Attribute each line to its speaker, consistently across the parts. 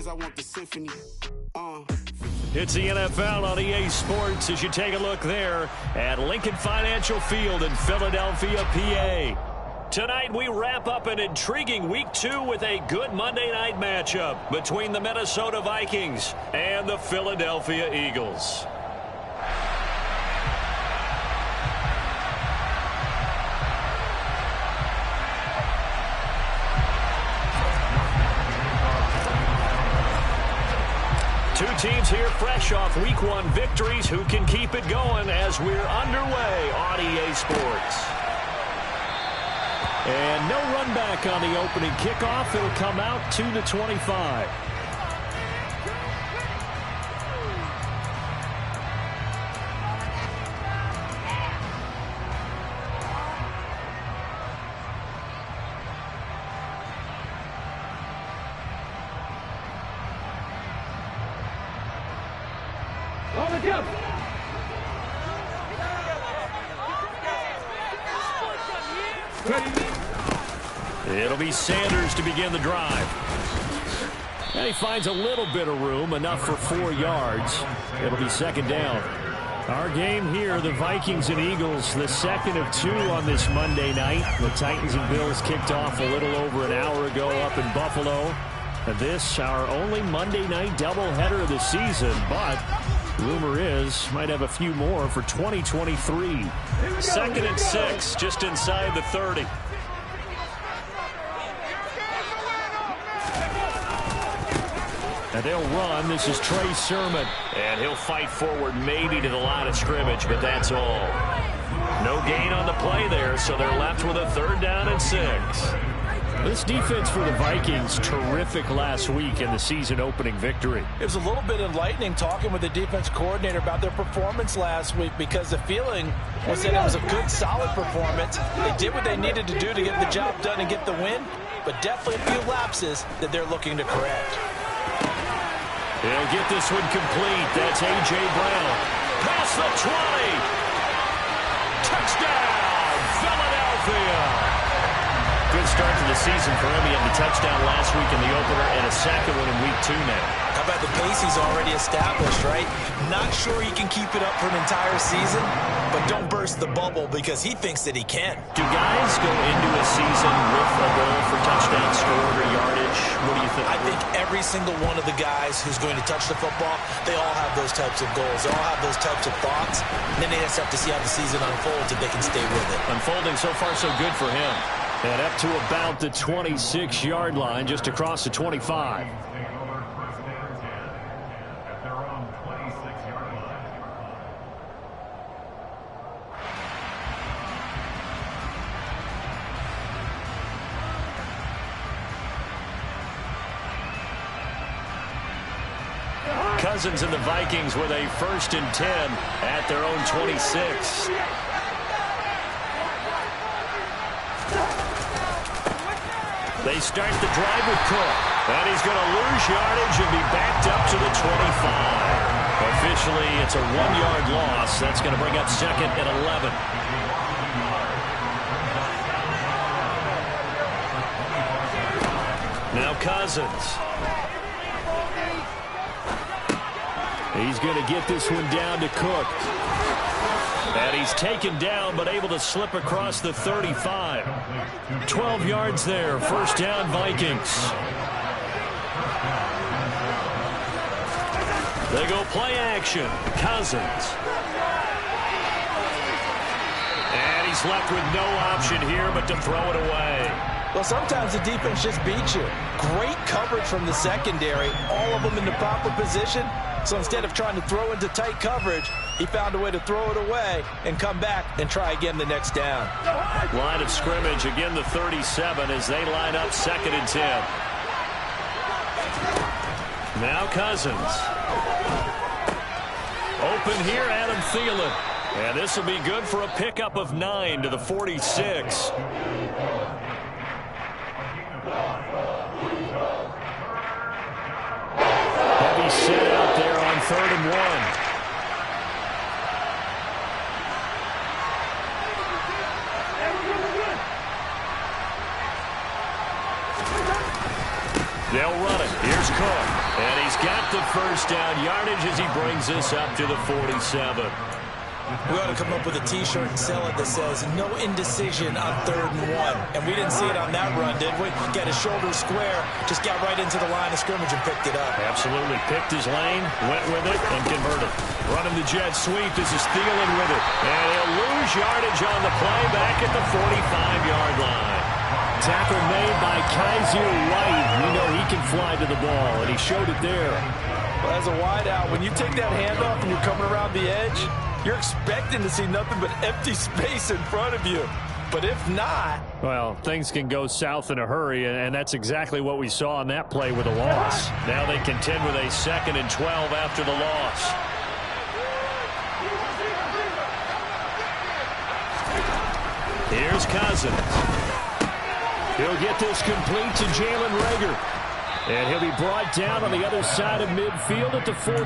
Speaker 1: hands, I want the symphony.
Speaker 2: It's the NFL on EA Sports as you take a look there at Lincoln Financial Field in Philadelphia, PA. Tonight we wrap up an intriguing Week 2 with a good Monday night matchup between the Minnesota Vikings and the Philadelphia Eagles. Two teams here fresh off Week 1 victories who can keep it going as we're underway on EA Sports. And no run back on the opening kickoff. It'll come out to the 25. It'll be Sanders to begin the drive. And he finds a little bit of room, enough for 4 yards. It'll be second down. Our game here, the Vikings and Eagles, the second of 2 on this Monday night. The Titans and Bills kicked off a little over an hour ago up in Buffalo. And this, our only Monday night doubleheader of the season, but rumor is might have a few more for 2023. Second and 6, just inside the 30. And they'll run. This is Trey Sermon. And he'll fight forward maybe to the line of scrimmage, but that's all. No gain on the play there, so they're left with a 3rd down and 6. This defense for the Vikings, terrific last week in the season-opening victory.
Speaker 3: It was a little bit enlightening talking with the defense coordinator about their performance last week because the feeling was that it was a good, solid performance. They did what they needed to do to get the job done and get the win, but definitely a few lapses that they're looking to correct.
Speaker 2: They'll get this one complete. That's A.J. Brown. Past the 20. Touchdown, Philadelphia. Good start to the season for him. He had the touchdown last week in the opener and a second one in Week 2 now.
Speaker 3: How about the pace he's already established, right? Not sure he can keep it up for an entire season, but don't burst the bubble because he thinks that he can.
Speaker 2: Do guys go into a season with a goal for touchdown scored or yardage? What do you think?
Speaker 3: I think every single one of the guys who's going to touch the football, they all have those types of goals. They all have those types of thoughts. And then they just have to see how the season unfolds if they can stay with it.
Speaker 2: Unfolding so far so good for him. And up to about the 26-yard line, just across the 25. Cousins and the Vikings with a 1st and 10 at their own 26. They start the drive with Cook. And he's going to lose yardage and be backed up to the 25. Officially, it's a 1-yard loss. That's going to bring up 2nd and 11. Now Cousins. He's going to get this one down to Cook. And he's taken down, but able to slip across the 35. 12 yards there. 1st down, Vikings. They go play action. Cousins. And he's left with no option here but to throw it away.
Speaker 3: Well, sometimes the defense just beats you. Great coverage from the secondary. All of them in the proper position. So instead of trying to throw into tight coverage, he found a way to throw it away and come back and try again the next down.
Speaker 2: Line of scrimmage, again the 37 as they line up 2nd and 10. Now Cousins. Open here, Adam Thielen. And this will be good for a pickup of 9 to the 46. Heavy set out there on 3rd and 1. They'll run it. Here's Cook, and he's got the first down yardage as he brings this up to the 47.
Speaker 3: We ought to come up with a T-shirt and sell it that says, no indecision on 3rd and 1. And we didn't see it on that run, did we? Got his shoulder square, just got right into the line of scrimmage and picked it up.
Speaker 2: Absolutely. Picked his lane, went with it, and converted. Running the jet sweep. This is Thielen with it. And he'll lose yardage on the play back at the 45-yard line. Tackle made by Kaiser White. We know he can fly to the ball, and he showed it there.
Speaker 3: Well, as a wideout, when you take that handoff and you're coming around the edge, you're expecting to see nothing but empty space in front of you. But if not...
Speaker 2: Well, things can go south in a hurry, and that's exactly what we saw on that play with a loss. Now they contend with a 2nd and 12 after the loss. Here's Cousins. He'll get this complete to Jalen Reagor. And he'll be brought down on the other side of midfield at the 43.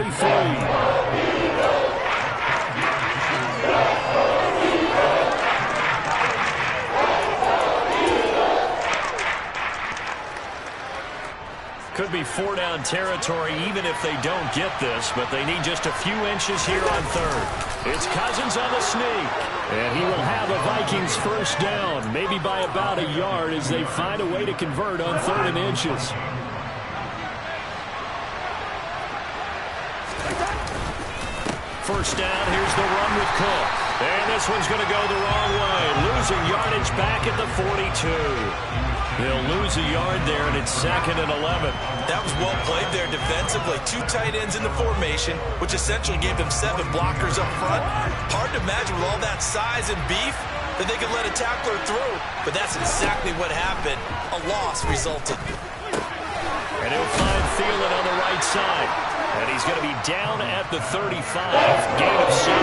Speaker 2: Could be 4-down territory even if they don't get this, but they need just a few inches here on 3rd. It's Cousins on the sneak, and he will have a Vikings first down, maybe by about a yard as they find a way to convert on 3rd and inches. First down, here's the run with Cook. And this one's going to go the wrong way, losing yardage back at the 42. They'll lose a yard there, and it's 2nd and 11.
Speaker 3: That was well played there defensively. 2 tight ends in the formation, which essentially gave them 7 blockers up front. Hard to imagine with all that size and beef that they could let a tackler through. But that's exactly what happened. A loss resulted.
Speaker 2: And he'll find Thielen on the right side. And he's going to be down at the 35. Gain of 7.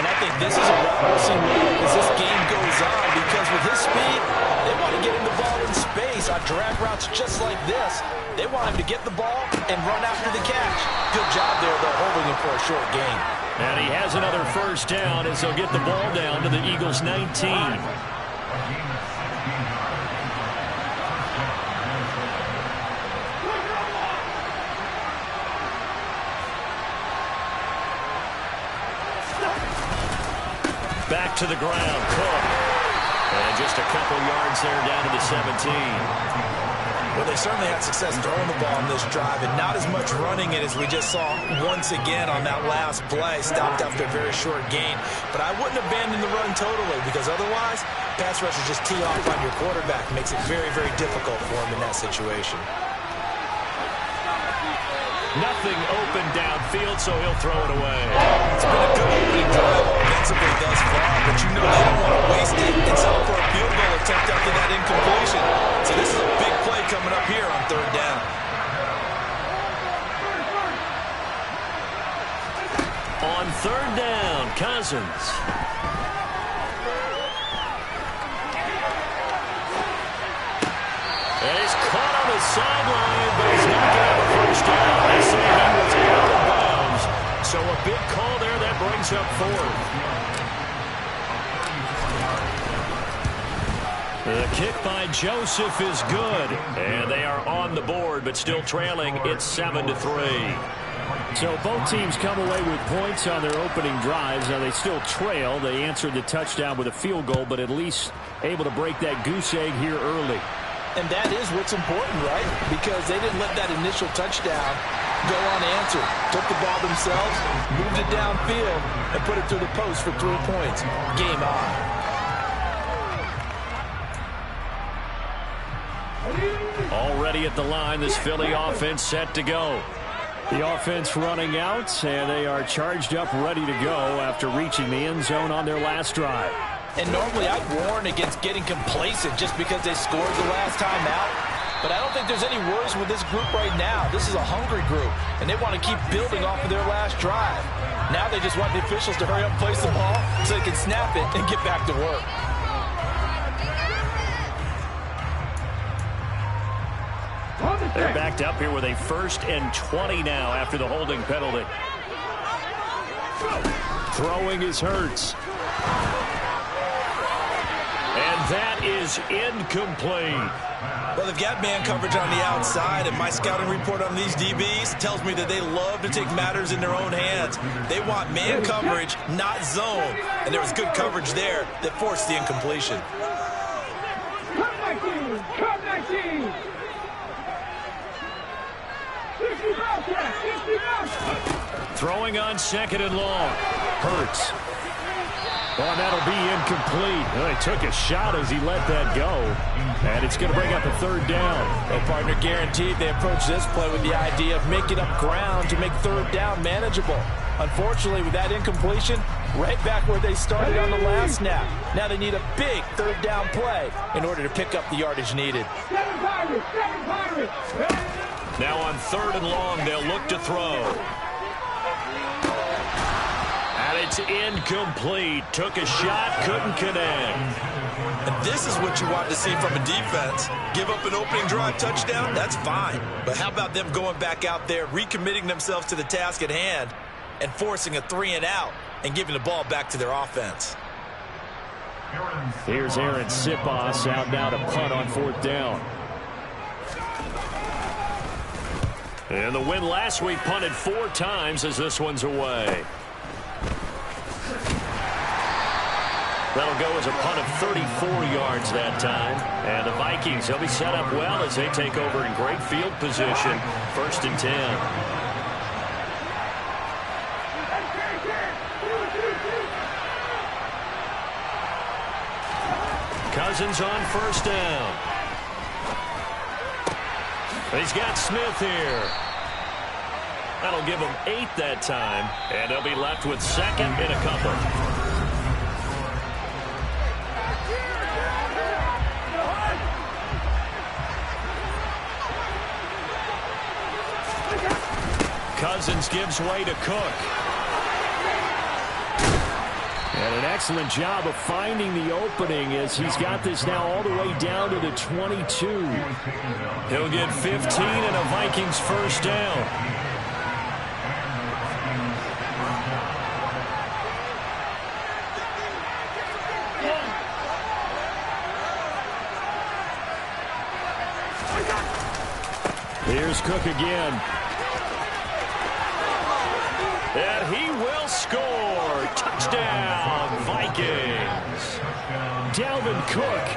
Speaker 3: And I think this is a route we'll see more as this game goes on, because with his speed, they want to get him the ball in space on drag routes just like this. They want him to get the ball and run after the catch. Good job there, though, holding him for a short gain.
Speaker 2: And he has another first down as he'll get the ball down to the Eagles' 19. Back to the ground, Cook. And just a couple yards there down to the 17.
Speaker 3: Well, they certainly had success throwing the ball on this drive, and not as much running it as we just saw once again on that last play. Stopped after a very short gain. But I wouldn't abandon the run totally, because otherwise, pass rushers just tee off on your quarterback. Makes it very, very difficult for him in that situation.
Speaker 2: Nothing open downfield, so he'll throw it away.
Speaker 3: It's been a good opening drive offensively thus far, but you know they don't want to waste it and settle for a field goal attempt after that incompletion. So this is a big play coming up here on 3rd down.
Speaker 2: On 3rd down, Cousins. And he's caught on the sideline, but he's not going to have a first down. They say he was out of bounds. So a big call there that brings up 4th. The kick by Joseph is good. And they are on the board, but still trailing. It's 7-3. So both teams come away with points on their opening drives. Now they still trail. They answered the touchdown with a field goal, but at least able to break that goose egg here early.
Speaker 3: And that is what's important, right? Because they didn't let that initial touchdown go unanswered. Took the ball themselves, moved it downfield, and put it through the post for 3 points. Game on.
Speaker 2: Already at the line, this Philly offense set to go. The offense running out, and they are charged up, ready to go after reaching the end zone on their last drive.
Speaker 3: And normally I'd warn against getting complacent just because they scored the last time out. But I don't think there's any worries with this group right now. This is a hungry group, and they want to keep building off of their last drive. Now they just want the officials to hurry up and place the ball so they can snap it and get back to work.
Speaker 2: They're backed up here with a 1st and 20 now after the holding penalty. Throwing is Hurts. And That is incomplete.
Speaker 3: Well, they've got man coverage on the outside, and my scouting report on these DBs tells me that they love to take matters in their own hands. They want man coverage, not zone. And there was good coverage there that forced the incompletion.
Speaker 1: Come 19!
Speaker 2: Throwing on 2nd and long. Hurts. Well, that'll be incomplete. Well, he took a shot as he let that go. And it's going to bring up a 3rd down.
Speaker 3: Well, partner, guaranteed they approach this play with the idea of making up ground to make 3rd down manageable. Unfortunately, with that incompletion, right back where they started on the last snap. Now they need a big 3rd down play in order to pick up the yardage needed.
Speaker 2: Now on 3rd and long, they'll look to throw. And it's incomplete. Took a shot, couldn't connect.
Speaker 3: And this is what you want to see from a defense. Give up an opening drive touchdown, that's fine. But how about them going back out there, recommitting themselves to the task at hand, and forcing a 3-and-out and giving the ball back to their offense.
Speaker 2: Here's Aaron Sipos out now to punt on 4th down. And the win last week punted 4 times as this one's away. That'll go as a punt of 34 yards that time. And the Vikings, they'll be set up well as they take over in great field position. 1st and 10. Cousins on 1st down. He's got Smith here. That'll give him 8 that time. And they'll be left with 2nd and a couple. Cousins gives way to Cook. And an excellent job of finding the opening as he's got this now all the way down to the 22. He'll get 15 and a Vikings 1st down. Here's Cook again. And he will score. Touchdown, Vikings. Dalvin Cook,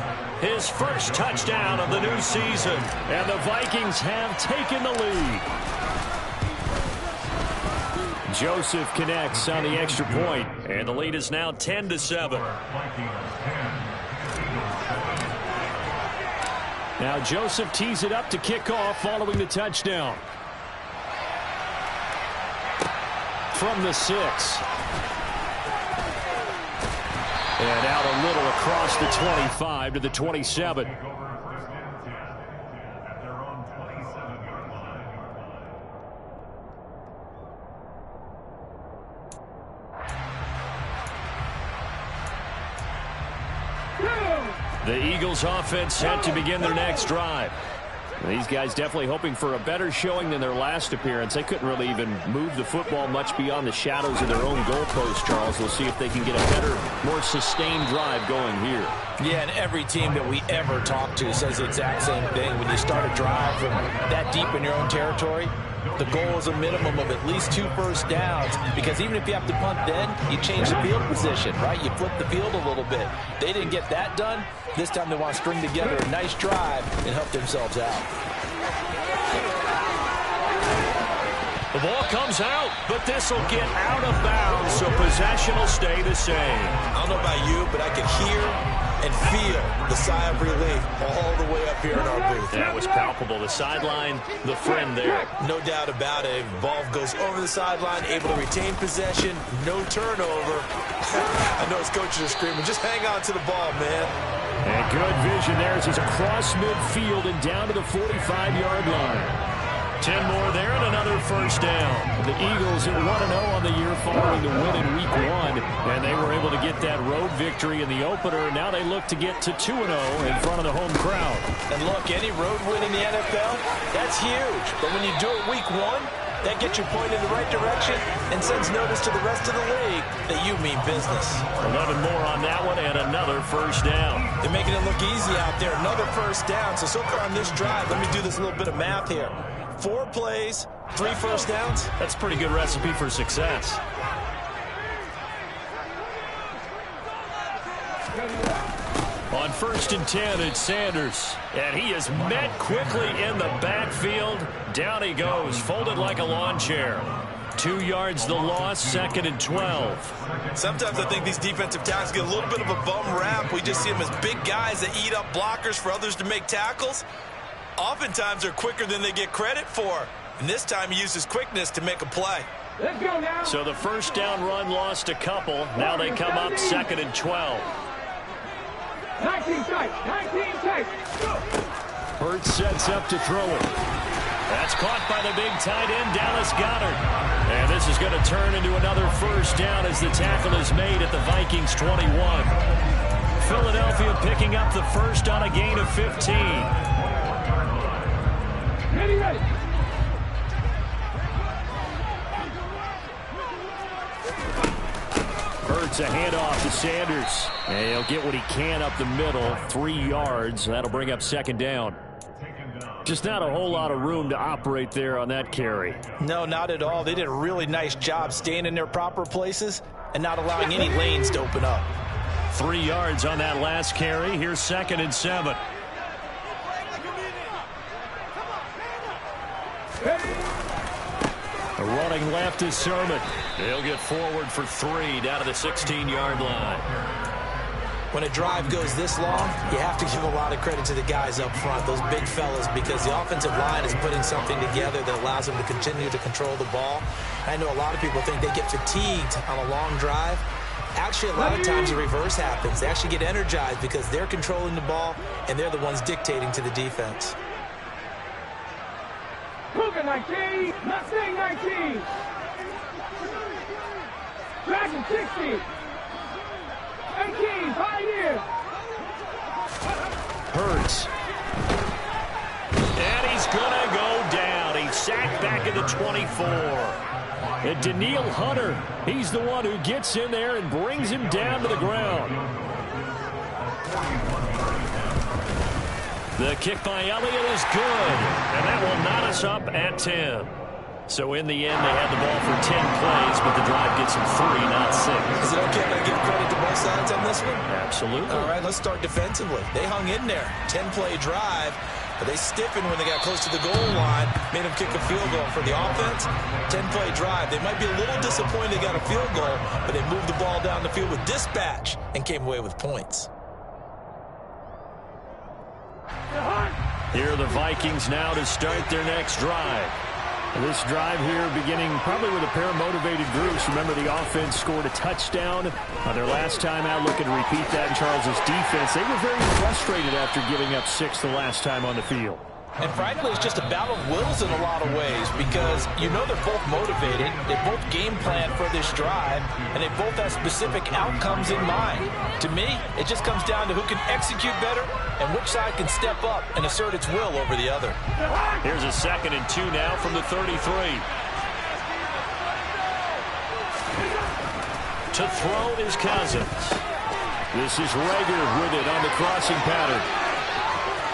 Speaker 2: his 1st touchdown of the new season. And the Vikings have taken the lead. Joseph connects on the extra point. And the lead is now 10-7. Now Joseph tees it up to kick off following the touchdown. From the 6. And out a little across the 25 to the 27. The Eagles offense set to begin their next drive. These guys definitely hoping for a better showing than their last appearance. They couldn't really even move the football much beyond the shadows of their own goalpost, Charles. We'll see if they can get a better, more sustained drive going here.
Speaker 3: Yeah, and every team that we ever talk to says the exact same thing. When you start a drive from that deep in your own territory, the goal is a minimum of at least 2 first downs, because even if you have to punt then, you change the field position, right? You flip the field a little bit. They didn't get that done. This time they want to string together a nice drive and help themselves out.
Speaker 2: The ball comes out, but this will get out of bounds, so possession will stay the same.
Speaker 3: I don't know about you, but I can hear and feel the sigh of relief all the way up here in our booth.
Speaker 2: That was palpable. The sideline, the friend there.
Speaker 3: No doubt about it. Ball goes over the sideline, able to retain possession, no turnover. I know his coaches are screaming, just hang on to the ball, man.
Speaker 2: And good vision there as he's across midfield and down to the 45-yard line. 10 more there and another first down. The Eagles at 1-0 on the year following the win in Week 1, and they were able to get that road victory in the opener. Now they look to get to 2-0 in front of the home crowd.
Speaker 3: And look, any road win in the NFL, that's huge. But when you do it Week 1, That gets your point in the right direction and sends notice to the rest of the league that you mean business.
Speaker 2: 11 more on that one and another first down.
Speaker 3: They're making it look easy out there. Another first down. So far on this drive, let me do this little bit of math here. 4 plays, 3 first downs.
Speaker 2: That's a pretty good recipe for success. On 1st and 10, it's Sanders. And he is met quickly in the backfield. Down he goes, folded like a lawn chair. 2 yards the loss, 2nd and 12.
Speaker 3: Sometimes I think these defensive tackles get a little bit of a bum rap. We just see them as big guys that eat up blockers for others to make tackles. Oftentimes they're quicker than they get credit for. And this time he uses quickness to make a play.
Speaker 1: Let's go now.
Speaker 2: So the first down run lost a couple. Now they come up 2nd and 12.
Speaker 1: 19 tight. 19 tight.
Speaker 2: Hurts sets up to throw it. That's caught by the big tight end, Dallas Goedert. And this is going to turn into another first down as the tackle is made at the Vikings 21. Philadelphia picking up the first on a gain of 15.
Speaker 1: Ready.
Speaker 2: Hurts a handoff to Sanders. And he'll get what he can up the middle, 3 yards. That'll bring up 2nd down. Just not a whole lot of room to operate there on that carry.
Speaker 3: No, not at all. They did a really nice job staying in their proper places and not allowing any lanes to open up.
Speaker 2: 3 yards on that last carry. Here's 2nd and 7. A running left is Sermon. He'll get forward for 3 down to the 16-yard line.
Speaker 3: When a drive goes this long, you have to give a lot of credit to the guys up front, those big fellas, because the offensive line is putting something together that allows them to continue to control the ball. I know a lot of people think they get fatigued on a long drive. Actually, a lot of times the reverse happens. They actually get energized because they're controlling the ball, and they're the ones dictating to the defense.
Speaker 1: Cougar 19. Mustang 19. Dragon 60. 18. Pioneer.
Speaker 2: Hurts. And he's going to go down. He's sacked back at the 24. And Danielle Hunter, he's the one who gets in there and brings him down to the ground. The kick by Elliott is good. And that will knot us up at 10. So in the end, they had the ball for 10 plays, but the drive gets them 3, not 6.
Speaker 3: Is it okay if I give credit to both sides on this one?
Speaker 2: Absolutely.
Speaker 3: All right, let's start defensively. They hung in there. 10-play drive, but they stiffened when they got close to the goal line, made them kick a field goal. For the offense, 10-play drive. They might be a little disappointed they got a field goal, but they moved the ball down the field with dispatch and came away with points.
Speaker 2: Here are the Vikings now to start their next drive. This drive here beginning probably with a pair of motivated groups. Remember, the offense scored a touchdown on their last time out, looking to repeat that in Charles's defense. They were very frustrated after giving up 6 the last time on the field.
Speaker 3: And frankly, it's just a battle of wills in a lot of ways because you know they're both motivated, they both game plan for this drive, and they both have specific outcomes in mind. To me, it just comes down to who can execute better and which side can step up and assert its will over the other.
Speaker 2: Here's a 2nd and 2 now from the 33. To throw is Cousins. This is Rager with it on the crossing pattern.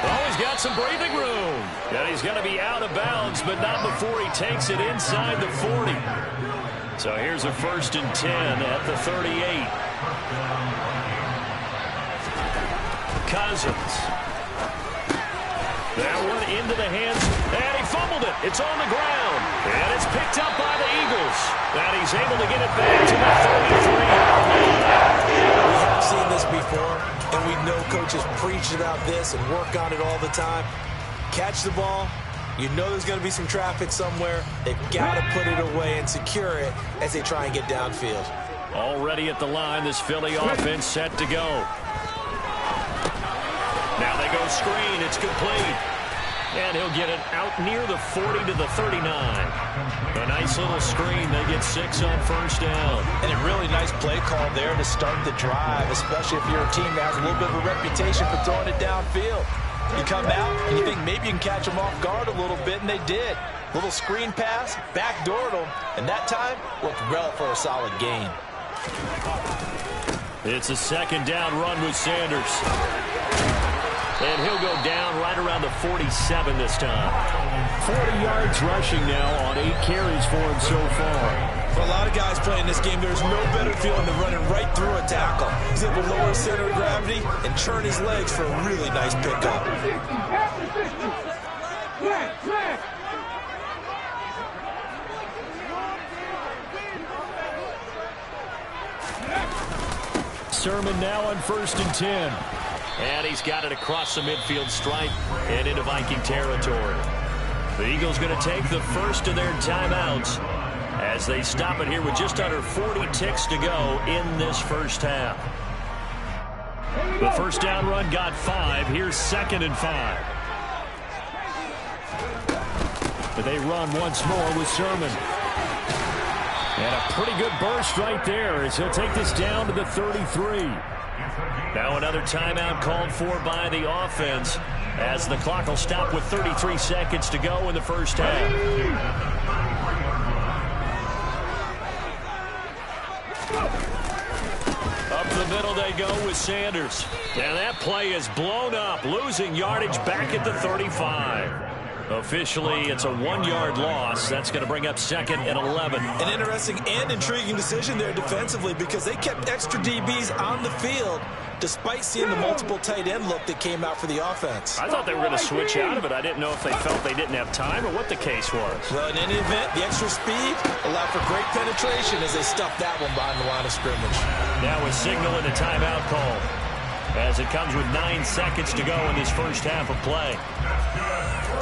Speaker 2: Oh, he's got some breathing room. And he's going to be out of bounds, but not before he takes it inside the 40. So here's a 1st and 10 at the 38. Cousins. That one into the hands, and he fumbled it. It's on the ground, and it's picked up by the Eagles. And he's able to get it back to the 33-yard line.
Speaker 3: We have seen this before, and we know coaches preach about this and work on it all the time. Catch the ball. You know there's going to be some traffic somewhere. They've got to put it away and secure it as they try and get downfield.
Speaker 2: Already at the line, this Philly offense set to go. Now they go screen. It's complete. And he'll get it out near the 40 to the 39. A nice little screen. They get 6 on 1st down.
Speaker 3: And a really nice play call there to start the drive, especially if you're a team that has a little bit of a reputation for throwing it downfield. You come out and you think maybe you can catch them off guard a little bit, and they did. Little screen pass, backdoored him, and that time looked well for a solid gain.
Speaker 2: It's a second down run with Sanders. And he'll go down right around the 47 this time. 40 yards rushing now on 8 carries for him so far.
Speaker 3: For a lot of guys playing this game, there's no better feeling than running right through a tackle. He's able to lower his center of gravity and churn his legs for a really nice pickup.
Speaker 2: Sermon now on 1st and 10. And he's got it across the midfield stripe and into Viking territory. The Eagles going to take the first of their timeouts as they stop it here with just under 40 ticks to go in this first half. The first down run got 5. Here's 2nd and 5. But they run once more with Sermon. And a pretty good burst right there as he'll take this down to the 33. Now another timeout called for by the offense as the clock will stop with 33 seconds to go in the first half. Up the middle they go with Sanders. And that play is blown up, losing yardage back at the 35. Officially, it's a 1-yard loss. That's going to bring up 2nd and 11.
Speaker 3: An interesting and intriguing decision there defensively because they kept extra DBs on the field despite seeing the multiple tight end look that came out for the offense.
Speaker 2: I thought they were going to switch out of it. I didn't know if they felt they didn't have time or what the case was.
Speaker 3: Well, in any event, the extra speed allowed for great penetration as they stuffed that one behind the line of scrimmage.
Speaker 2: Now a signal and a timeout call as it comes with 9 seconds to go in this first half of play.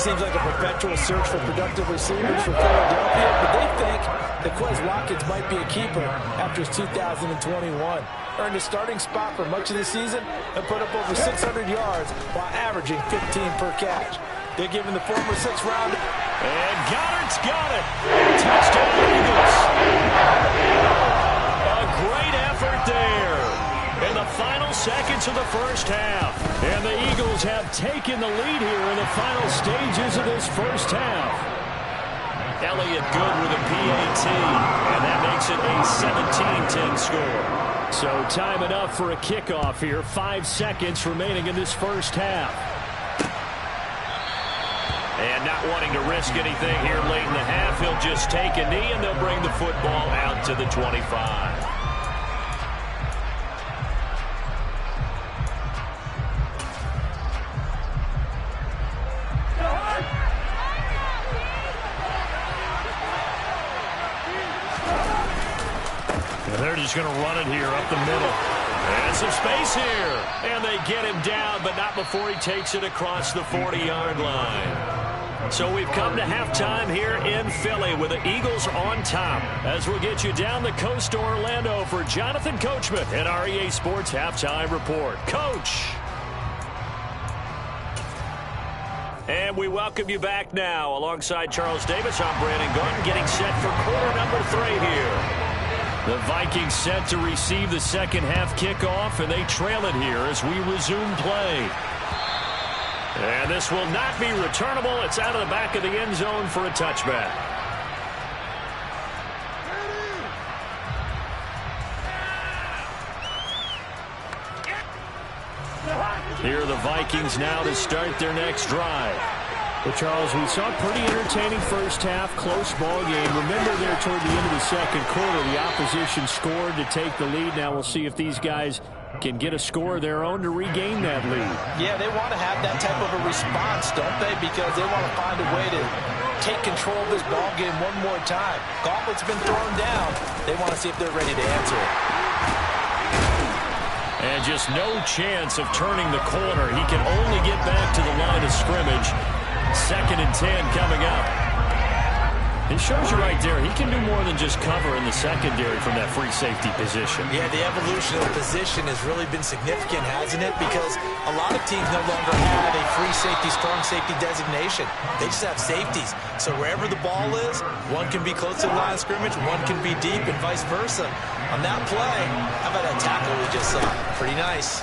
Speaker 3: Seems like a perpetual search for productive receivers for Philadelphia, but they think that Quez Watkins might be a keeper after his 2021. Earned a starting spot for much of the season and put up over 600 yards while averaging 15 per catch. They're giving the former 6th rounder.
Speaker 2: And Goddard's got it. Touchdown Eagles. A great effort there in the final seconds of the first half. And the Eagles have taken the lead here in the final stages of this first half. Elliott good with a PAT, and that makes it a 17-10 score. So time enough for a kickoff here. 5 seconds remaining in this first half. And not wanting to risk anything here late in the half, he'll just take a knee and they'll bring the football out to the 25. They're just going to run it here up the middle. And some space here. And they get him down, but not before he takes it across the 40-yard line. So we've come to halftime here in Philly with the Eagles on top. As we'll get you down the coast to Orlando for Jonathan Coachman and our EA Sports Halftime Report. Coach! And we welcome you back now. Alongside Charles Davis, I'm Brandon Gordon, getting set for quarter number 3 here. The Vikings set to receive the second half kickoff, and they trail it here as we resume play. And this will not be returnable. It's out of the back of the end zone for a touchback. Here are the Vikings now to start their next drive. Well, Charles, we saw a pretty entertaining first half, close ball game. Remember there toward the end of the second quarter, the opposition scored to take the lead. Now we'll see if these guys can get a score of their own to regain that lead.
Speaker 3: Yeah, they want to have that type of a response, don't they? Because they want to find a way to take control of this ball game one more time. Gauntlet's been thrown down. They want to see if they're ready to answer it.
Speaker 2: And just no chance of turning the corner. He can only get back to the line of scrimmage. 2nd and 10 coming up. It shows you right there, he can do more than just cover in the secondary from that free safety position.
Speaker 3: Yeah, the evolution of the position has really been significant, hasn't it? Because a lot of teams no longer have a free safety, strong safety designation. They just have safeties. So wherever the ball is, one can be close to the line of scrimmage, one can be deep, and vice versa. On that play, how about that tackle we just saw? Pretty nice.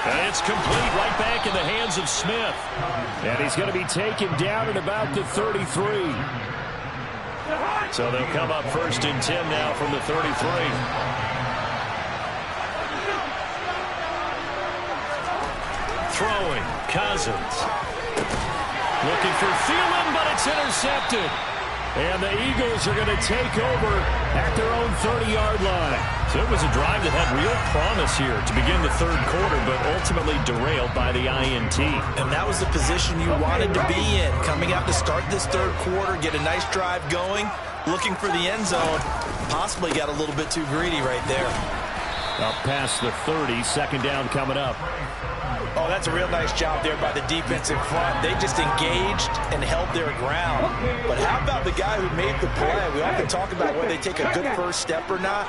Speaker 2: And it's complete, right back in the hands of Smith. And he's going to be taken down at about the 33. So they'll come up 1st and 10 now from the 33. Throwing, Cousins. Looking for Thielen, but it's intercepted. And the Eagles are going to take over at their own 30-yard line. So it was a drive that had real promise here to begin the third quarter, but ultimately derailed by the INT.
Speaker 3: And that was the position you wanted to be in. Coming out to start this third quarter, get a nice drive going, looking for the end zone. Possibly got a little bit too greedy right there.
Speaker 2: Up past the 30, second down coming up.
Speaker 3: Oh, that's a real nice job there by the defensive front. They just engaged and held their ground. But how about the guy who made the play? We often talk about whether they take a good first step or not.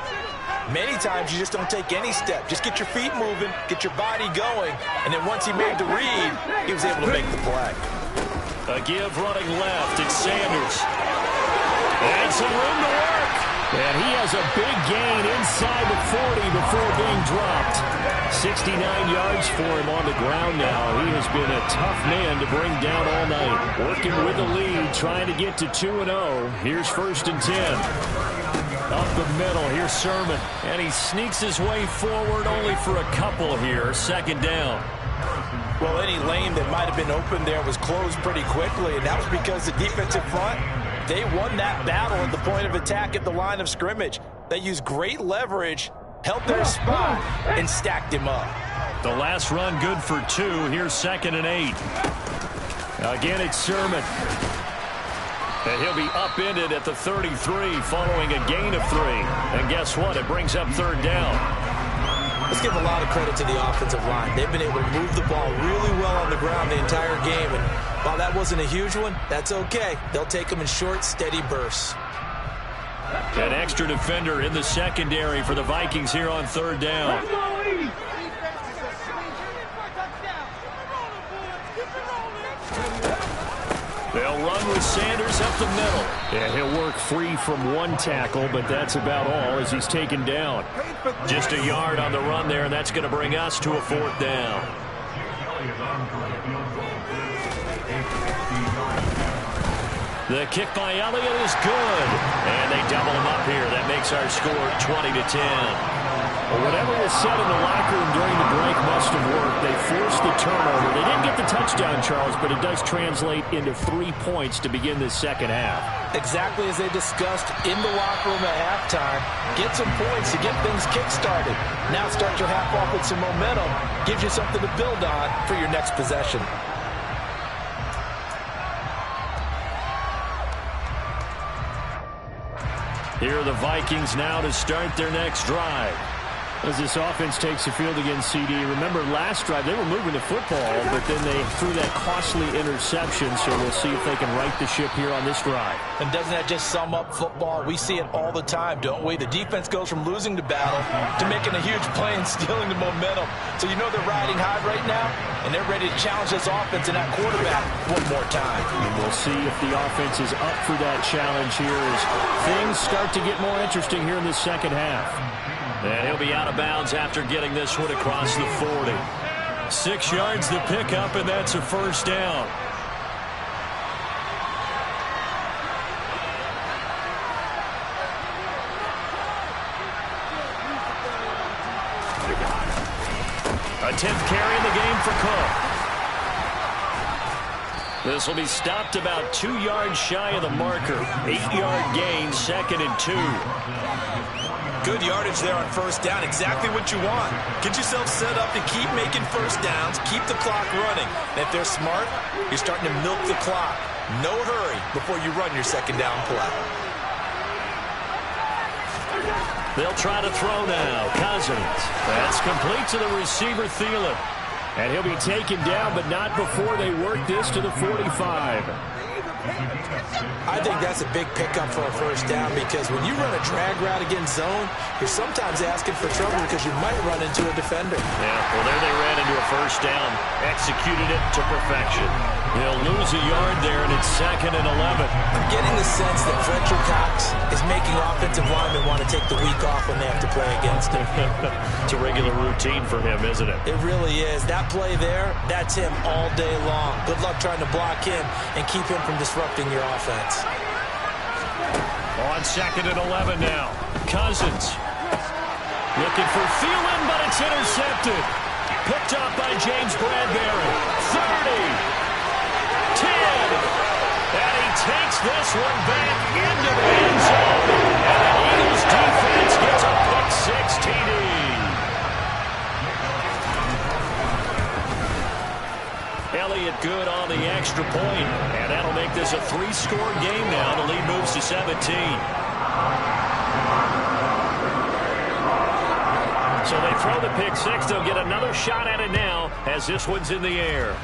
Speaker 3: Many times you just don't take any step. Just get your feet moving, get your body going, and then once he made the read, he was able to make the play.
Speaker 2: A give running left. It's Sanders. And some room to work. And he has a big gain inside the 40 before being dropped. 69 yards for him on the ground now. He has been a tough man to bring down all night. Working with the lead, trying to get to 2-0. Here's 1st and 10. Up the middle, here's Sermon. And he sneaks his way forward only for a couple here. Second down.
Speaker 3: Well, any lane that might have been open there was closed pretty quickly, and that was because the defensive front, they won that battle at the point of attack at the line of scrimmage. They used great leverage, held their spot, and stacked him up.
Speaker 2: The last run good for 2. Here's 2nd and 8. Again, it's Sermon. And he'll be upended at the 33 following a gain of 3. And guess what? It brings up 3rd down.
Speaker 3: Let's give a lot of credit to the offensive line. They've been able to move the ball really well on the ground the entire game. And while that wasn't a huge one, that's okay. They'll take them in short, steady bursts.
Speaker 2: An extra defender in the secondary for the Vikings here on 3rd down. They'll run with Sanders up the middle. Yeah, he'll work free from one tackle, but that's about all as he's taken down. Just a yard on the run there, and that's going to bring us to a 4th down. The kick by Elliott is good. And they double him up here. That makes our score 20-10. Well, whatever was said in the locker room during the break must have worked. They forced the turnover. They didn't get the touchdown, Charles, but it does translate into 3 points to begin this second half.
Speaker 3: Exactly as they discussed in the locker room at halftime. Get some points to get things kick-started. Now start your half off with some momentum. Gives you something to build on for your next possession.
Speaker 2: Here are the Vikings now to start their next drive. As this offense takes the field against CD. Remember, last drive they were moving the football, but then they threw that costly interception, so we'll see if they can right the ship here on this drive.
Speaker 3: And doesn't that just sum up football? We see it all the time, don't we? The defense goes from losing the battle to making a huge play and stealing the momentum. So you know they're riding high right now, and they're ready to challenge this offense and that quarterback one more time.
Speaker 2: And we'll see if the offense is up for that challenge here as things start to get more interesting here in the second half. And he'll be out of bounds after getting this one across the 40. 6 yards to pick up, and that's a 1st down. A 10th carry in the game for Cook. This will be stopped about 2 yards shy of the marker. 8-yard gain, 2nd and 2.
Speaker 3: Good yardage there on 1st down. Exactly what you want. Get yourself set up to keep making 1st downs. Keep the clock running. And if they're smart, you're starting to milk the clock. No hurry before you run your 2nd down play.
Speaker 2: They'll try to throw now. Cousins. That's complete to the receiver, Thielen. And he'll be taken down, but not before they work this to the 45.
Speaker 3: I think that's a big pickup for a 1st down because when you run a drag route against zone, you're sometimes asking for trouble because you might run into a defender.
Speaker 2: Yeah, well, there they ran into a 1st down, executed it to perfection. He'll lose a yard there, and it's 2nd and 11.
Speaker 3: I'm getting the sense that Fletcher Cox is making offensive linemen want to take the week off when they have to play against him.
Speaker 2: It's a regular routine for him, isn't it?
Speaker 3: It really is. That play there, that's him all day long. Good luck trying to block him and keep him from disrupting your offense.
Speaker 2: On 2nd and 11 now. Cousins looking for Thielen, but it's intercepted. Picked up by James Bradbury. 30. 10. And he takes this one back into the end zone. And the Eagles defense gets a pick-6 TD. Elliott good on the extra point. And that'll make this a 3-score game now. The lead moves to 17. So they throw the pick-6. They'll get another shot at it now as this one's in the air.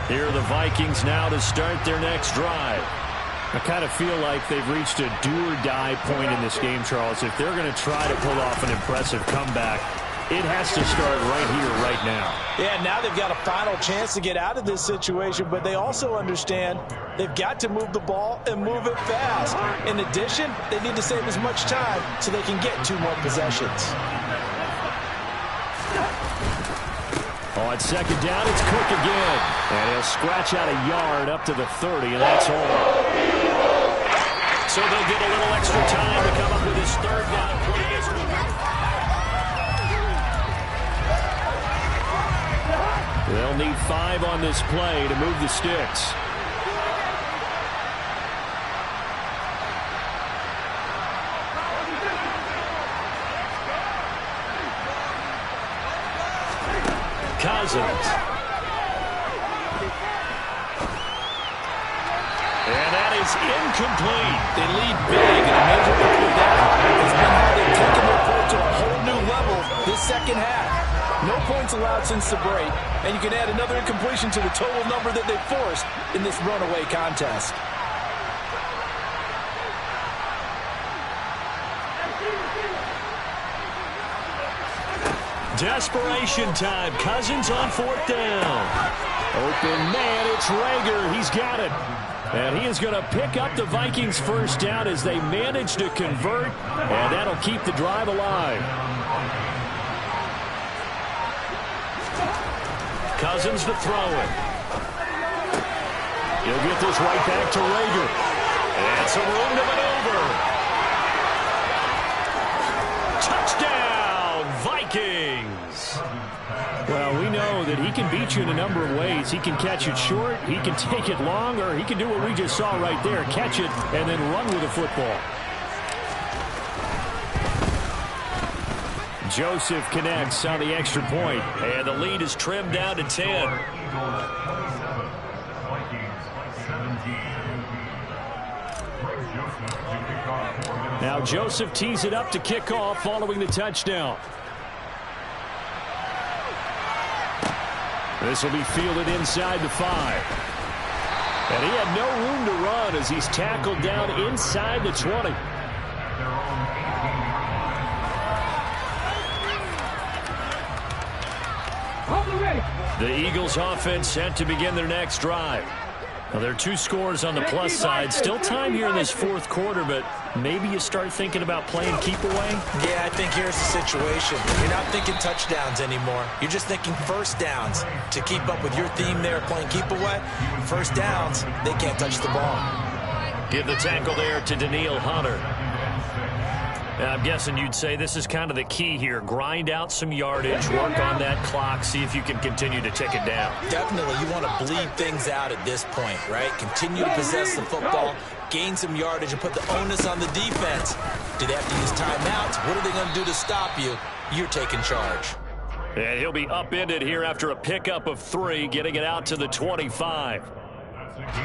Speaker 2: Here are the Vikings now to start their next drive. I kind of feel like they've reached a do-or-die point in this game, Charles. If they're going to try to pull off an impressive comeback, it has to start right here, right now.
Speaker 3: Yeah, now they've got a final chance to get out of this situation, but they also understand they've got to move the ball and move it fast. In addition, they need to save as much time so they can get 2 more possessions.
Speaker 2: On 2nd down, it's Cook again. And he'll scratch out a yard up to the 30, and that's all. So they'll get a little extra time to come up with his 3rd down play. They'll need 5 on this play to move the sticks. Cousins. And that is incomplete.
Speaker 3: They lead big, and a major part of that has been how they've taken their play to a whole new level this second half. No points allowed since the break, and you can add another incompletion to the total number that they've forced in this runaway contest.
Speaker 2: Desperation time. Cousins on 4th down. Open man, it's Rager. He's got it. And he is going to pick up the Vikings' 1st down as they manage to convert, and that'll keep the drive alive. Cousins to throw it. He'll get this right back to Rager. And some room to maneuver. Touchdown, Vikings! Well, we know that he can beat you in a number of ways. He can catch it short, he can take it long, or he can do what we just saw right there, catch it and then run with the football. Joseph connects on the extra point, and the lead is trimmed down to 10. Now Joseph tees it up to kick off following the touchdown. This will be fielded inside the 5. And he had no room to run as he's tackled down inside the 20. The Eagles offense set to begin their next drive. Well, there are 2 scores on the plus side. Still time here in this 4th quarter, but maybe you start thinking about playing keep away?
Speaker 3: Yeah, I think here's the situation. You're not thinking touchdowns anymore. You're just thinking 1st downs. To keep up with your theme there, playing keep away, 1st downs, they can't touch the ball.
Speaker 2: Give the tackle there to Danielle Hunter. I'm guessing you'd say this is kind of the key here. Grind out some yardage, work on that clock, see if you can continue to tick it down.
Speaker 3: Definitely. You want to bleed things out at this point, right? Continue to possess the football, gain some yardage, and put the onus on the defense. Do they have to use timeouts? What are they going to do to stop you? You're taking charge.
Speaker 2: And he'll be upended here after a pickup of 3, getting it out to the 25.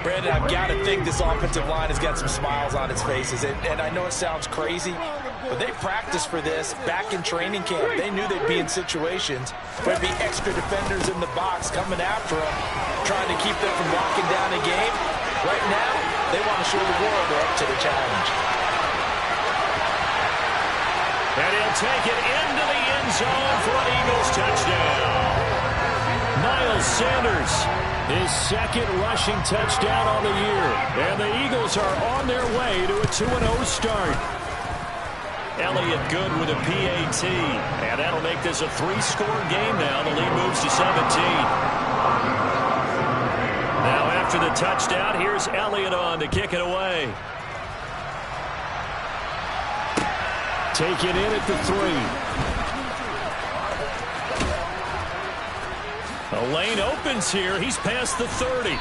Speaker 3: Brandon, I've got to think this offensive line has got some smiles on its faces. And I know it sounds crazy, but they practiced for this back in training camp. They knew they'd be in situations where there'd be extra defenders in the box coming after them, trying to keep them from locking down a game. Right now, they want to show the world they're up to the challenge.
Speaker 2: And he'll take it into the end zone for an Eagles touchdown. Miles Sanders, his second rushing touchdown on the year. And the Eagles are on their way to a 2-0 start. Elliott good with a PAT. And that'll make this a 3-score game now. The lead moves to 17. Now after the touchdown, here's Elliott on to kick it away. Taken in at the 3. A lane opens here. He's past the 30.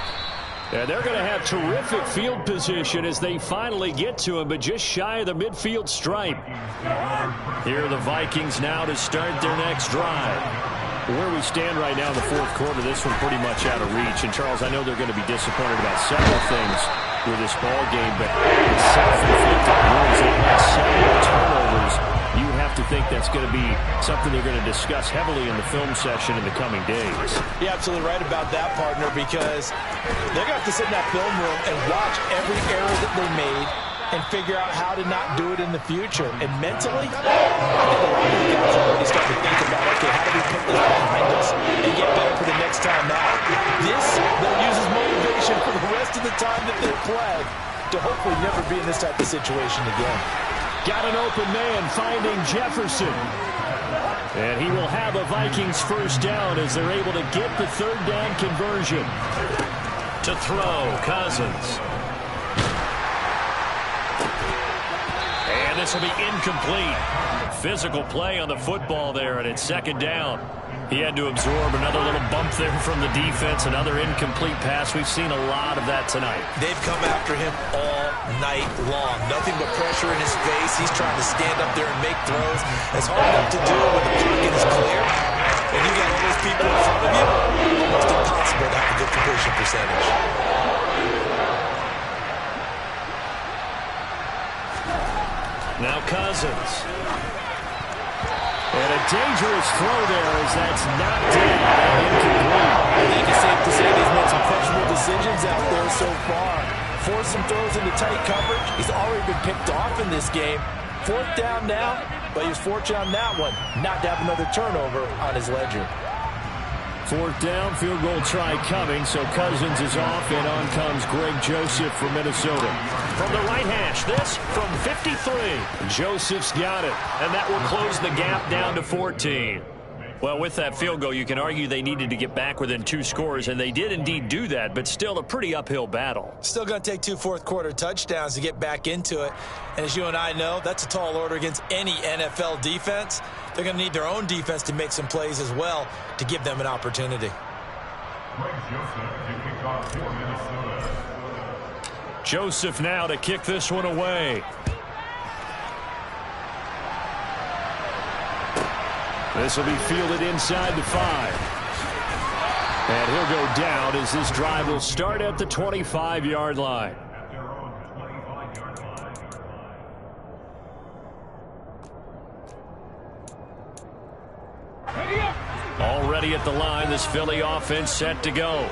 Speaker 2: And they're going to have terrific field position as they finally get to him, but just shy of the midfield stripe. Here are the Vikings now to start their next drive. Where we stand right now in the fourth quarter, this one pretty much out of reach. And, Charles, I know they're going to be disappointed about several things with this ball game, but self-inflicted wounds, they had several turnovers. You have to think that's going to be something they're going to discuss heavily in the film session in the coming days.
Speaker 3: You're absolutely right about that, partner, because they're going to have to sit in that film room and watch every error that they made and figure out how to not do it in the future. And mentally, I think a lot of the guys are already starting to think about, okay, how do we put this behind us and get better for the next time out? This, they'll use as motivation for the rest of the time that they play to hopefully never be in this type of situation again.
Speaker 2: Got an open man finding Jefferson. And he will have a Vikings first down as they're able to get the third down conversion. To throw, Cousins. And this will be incomplete. Physical play on the football there, and it's second down. He had to absorb another little bump there from the defense, another incomplete pass. We've seen a lot of that tonight.
Speaker 3: They've come after him all night long. Nothing but pressure in his face. He's trying to stand up there and make throws. It's hard enough to do when the pocket is clear. And you got all those people in front of you. Almost impossible to have a good completion percentage.
Speaker 2: Now Cousins. And a dangerous throw there as that's knocked down and incomplete.
Speaker 3: I think it's safe to say he's made some questionable decisions out there so far. Forced some throws into tight coverage. He's already been picked off in this game. Fourth down now, but he was fortunate on that one not to have another turnover on his ledger.
Speaker 2: Fourth down, field goal try coming, so Cousins is off, and on comes Greg Joseph from Minnesota. From the right hash, this from 53. Joseph's got it, and that will close the gap down to 14. Well, with that field goal, you can argue they needed to get back within 2 scores, and they did indeed do that, but still a pretty uphill battle.
Speaker 3: Still going to take 2 fourth-quarter touchdowns to get back into it. And as you and I know, that's a tall order against any NFL defense. They're going to need their own defense to make some plays as well to give them an opportunity.
Speaker 2: Joseph now to kick this one away. This will be fielded inside the 5. And he'll go down as this drive will start at the 25-yard line. Already at the line, this Philly offense set to go.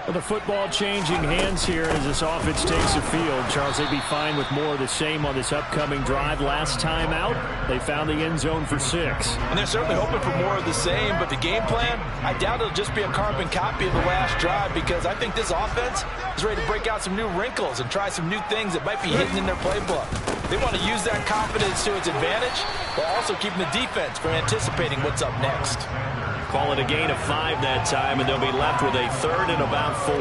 Speaker 2: With the football changing hands here as this offense takes the field. Charles, they'd be fine with more of the same on this upcoming drive. Last time out, they found the end zone for 6.
Speaker 3: And they're certainly hoping for more of the same, but the game plan, I doubt it'll just be a carbon copy of the last drive, because I think this offense is ready to break out some new wrinkles and try some new things that might be hidden in their playbook. They want to use that confidence to its advantage, while also keeping the defense from anticipating what's up next.
Speaker 2: Call it a gain of 5 that time, and they'll be left with a third and about 4.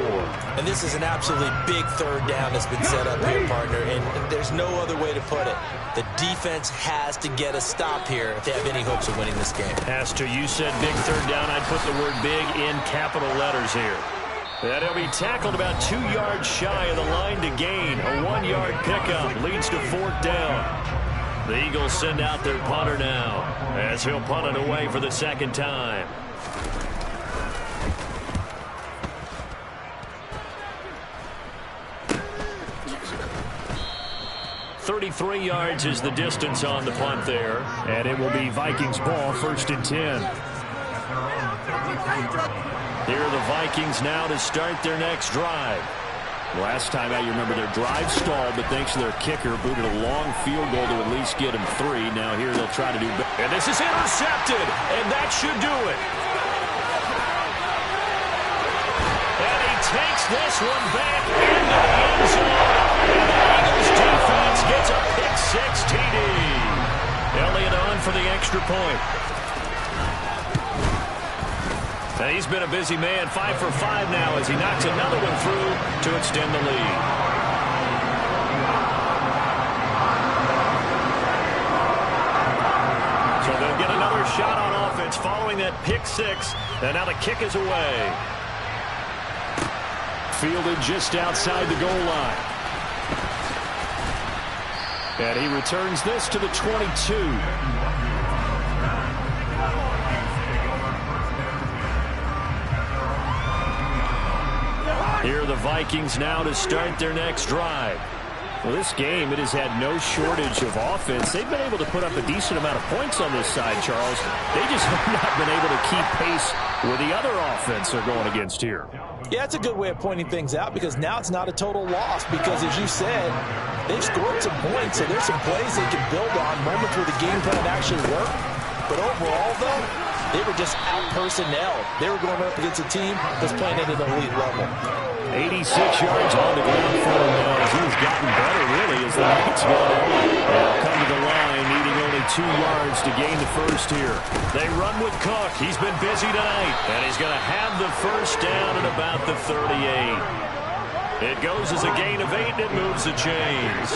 Speaker 3: And this is an absolutely big third down that's been set up here, partner, and there's no other way to put it. The defense has to get a stop here if they have any hopes of winning this game.
Speaker 2: Has to. You said big third down. I'd put the word big in capital letters here. And he'll be tackled about 2 yards shy of the line to gain. A 1-yard pickup leads to 4th down. The Eagles send out their punter now as he'll punt it away for the second time. 33 yards is the distance on the punt there, and it will be Vikings ball, 1st and 10. Here are the Vikings now to start their next drive. Last time out, you remember their drive stalled, but thanks to their kicker, booted a long field goal to at least get them 3. Now here they'll try to do better.
Speaker 4: And this is intercepted, and that should do it. And he takes this one back into the end zone. And the Eagles defense gets a pick-6 TD.
Speaker 2: Elliott on for the extra point. And he's been a busy man, 5 for 5 now as he knocks another one through to extend the lead. So they'll get another shot on offense following that pick-6, and now the kick is away. Fielded just outside the goal line. And he returns this to the 22. Here are the Vikings now to start their next drive. Well, this game, it has had no shortage of offense. They've been able to put up a decent amount of points on this side, Charles. They just have not been able to keep pace with the other offense they're going against here.
Speaker 3: Yeah, it's a good way of pointing things out because now it's not a total loss because, as you said, they've scored some points, so there's some plays they can build on, moments where the game plan actually worked. But overall, though, they were just out-personnel. They were going up against a team that's playing at an elite level.
Speaker 2: 86 yards on the ground for him now as he's gotten better, really, as the night's gone on. They'll come to the line, needing only 2 yards to gain the first here. They run with Cook. He's been busy tonight, and he's going to have the first down at about the 38. It goes as a gain of 8, and it moves the chains.